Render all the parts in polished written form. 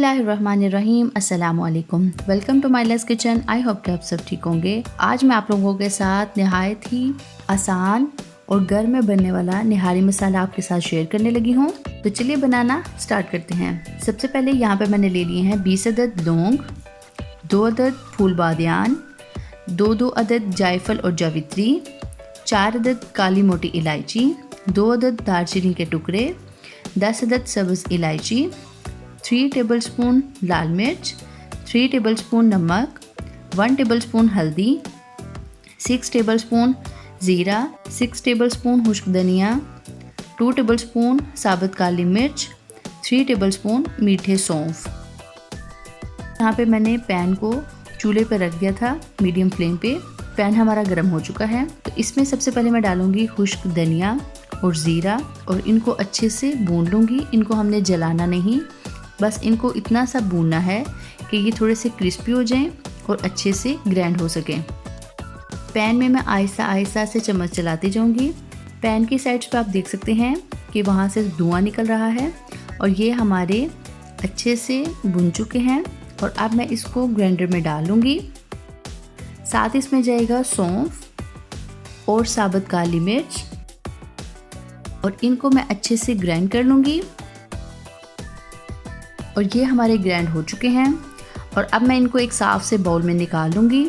बिस्मिल्लाहिर्रहमानिर्रहीम, अस्सलामुअलैकुम। Welcome to my less kitchen. I hope कि आप सब ठीक होंगे। आज मैं आप लोगों के साथ नहायत ही आसान और घर में बनने वाला निहारी मसाला आपके साथ शेयर करने लगी हूँ। तो चलिए बनाना स्टार्ट करते हैं। सबसे पहले यहाँ पे मैंने ले लिए हैं 20 अदद लौंग, 2 अदद फूल बादियान, 2 अदद जायफल और जावित्री, 4 अदद काली मोटी इलायची, 2 अदद दालचीनी के टुकड़े, 10 अदद सब्ज़ इलायची, 3 टेबलस्पून लाल मिर्च, 3 टेबलस्पून नमक, 1 टेबलस्पून हल्दी, 6 टेबलस्पून ज़ीरा, 6 टेबलस्पून खुश्क धनिया, 2 टेबलस्पून साबुत काली मिर्च, 3 टेबलस्पून मीठे सौंफ। यहाँ पे मैंने पैन को चूल्हे पर रख दिया था मीडियम फ्लेम पे। पैन हमारा गर्म हो चुका है। तो इसमें सबसे पहले मैं डालूँगी खुश्क धनिया और ज़ीरा और इनको अच्छे से भून लूँगी। इनको हमने जलाना नहीं, बस इनको इतना सा भूनना है कि ये थोड़े से क्रिस्पी हो जाएं और अच्छे से ग्राइंड हो सकें। पैन में मैं आहिस्ता आहिस्ता से चम्मच चलाती जाऊंगी। पैन की साइड्स पे आप देख सकते हैं कि वहाँ से धुआं निकल रहा है और ये हमारे अच्छे से भुन चुके हैं। और अब मैं इसको ग्राइंडर में डाल लूँगी। साथ इसमें जाएगा सौंफ और साबुत काली मिर्च और इनको मैं अच्छे से ग्राइंड कर लूँगी। और ये हमारे ग्राइंड हो चुके हैं और अब मैं इनको एक साफ़ से बाउल में निकाल लूँगी।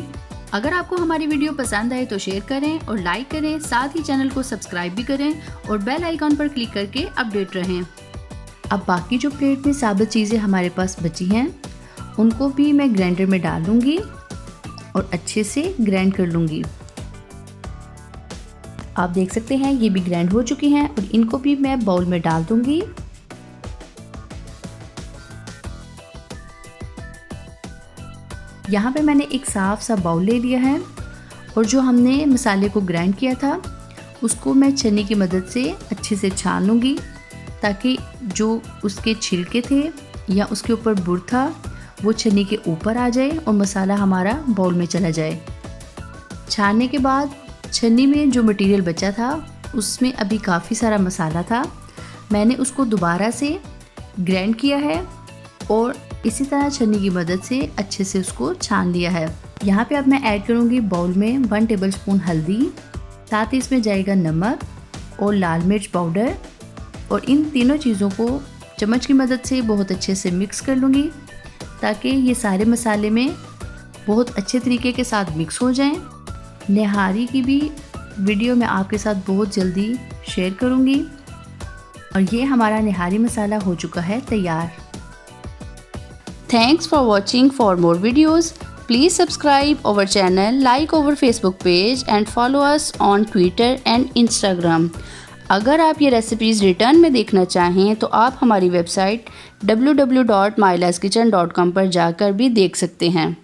अगर आपको हमारी वीडियो पसंद आए तो शेयर करें और लाइक करें, साथ ही चैनल को सब्सक्राइब भी करें और बेल आइकॉन पर क्लिक करके अपडेट रहें। अब बाकी जो प्लेट में साबुत चीज़ें हमारे पास बची हैं उनको भी मैं ग्राइंडर में डाल लूँगी और अच्छे से ग्राइंड कर लूँगी। आप देख सकते हैं ये भी ग्राइंड हो चुकी हैं और इनको भी मैं बाउल में डाल दूँगी। यहाँ पे मैंने एक साफ़ सा बाउल ले लिया है और जो हमने मसाले को ग्राइंड किया था उसको मैं छन्नी की मदद से अच्छे से छान लूँगी ताकि जो उसके छिलके थे या उसके ऊपर बुर था वो छन्नी के ऊपर आ जाए और मसाला हमारा बाउल में चला जाए। छानने के बाद छन्नी में जो मटेरियल बचा था उसमें अभी काफ़ी सारा मसाला था। मैंने उसको दोबारा से ग्राइंड किया है और इसी तरह छन्नी की मदद से अच्छे से उसको छान लिया है। यहाँ पे अब मैं ऐड करूँगी बाउल में 1 टेबलस्पून हल्दी, साथ ही इसमें जाएगा नमक और लाल मिर्च पाउडर और इन तीनों चीज़ों को चम्मच की मदद से बहुत अच्छे से मिक्स कर लूँगी ताकि ये सारे मसाले में बहुत अच्छे तरीके के साथ मिक्स हो जाएं। निहारी की भी वीडियो मैं आपके साथ बहुत जल्दी शेयर करूँगी और ये हमारा निहारी मसाला हो चुका है तैयार। Thanks for watching. For more videos, please subscribe our channel, like our Facebook page and follow us on Twitter and Instagram. अगर आप ये रेसिपीज़ रिटर्न में देखना चाहें तो आप हमारी वेबसाइट www.myleskitchen.com पर जाकर भी देख सकते हैं।